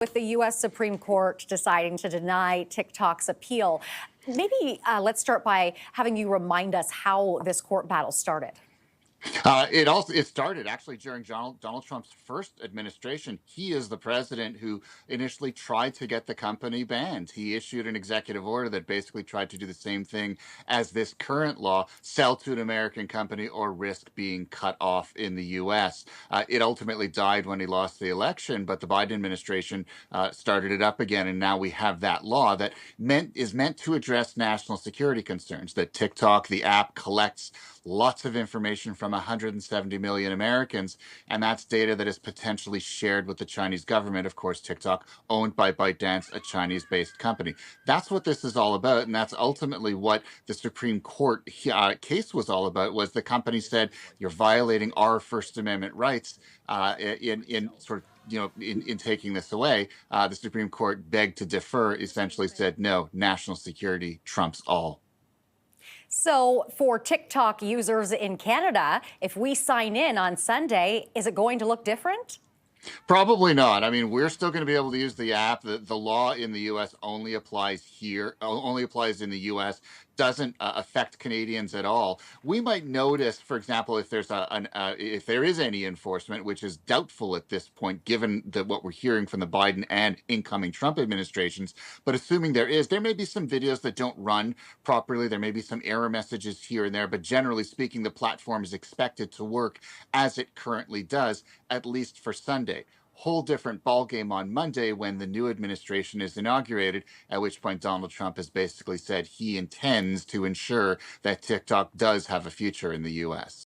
With the U.S. Supreme Court deciding to deny TikTok's appeal, maybe let's start by having you remind us how this court battle started. It started actually during Donald Trump's first administration. He is the president who initially tried to get the company banned. He issued an executive order that basically tried to do the same thing as this current law: sell to an American company or risk being cut off in the U.S. It ultimately died when he lost the election, but the Biden administration started it up again, and now we have that law that is meant to address national security concerns. That TikTok, the app, collects lots of information from 170 million Americans, and that's data that is potentially shared with the Chinese government. Of course, TikTok, owned by ByteDance, a Chinese-based company. That's what this is all about, and that's ultimately what the Supreme Court case was all about. Was the company said, you're violating our First Amendment rights in sort of in taking this away. The Supreme Court begged to defer, essentially said, no, national security trumps all. So, for TikTok users in Canada, if we sign in on Sunday, is it going to look different? Probably not. I mean, we're still going to be able to use the app. The law in the U.S. only applies here, only applies in the U.S., doesn't affect Canadians at all. We might notice, for example, if there's if there is any enforcement, which is doubtful at this point, given what we're hearing from the Biden and incoming Trump administrations. But assuming there is, there may be some videos that don't run properly. There may be some error messages here and there. But generally speaking, the platform is expected to work as it currently does, at least for Sunday. Whole different ballgame on Monday when the new administration is inaugurated, at which point Donald Trump has basically said he intends to ensure that TikTok does have a future in the U.S.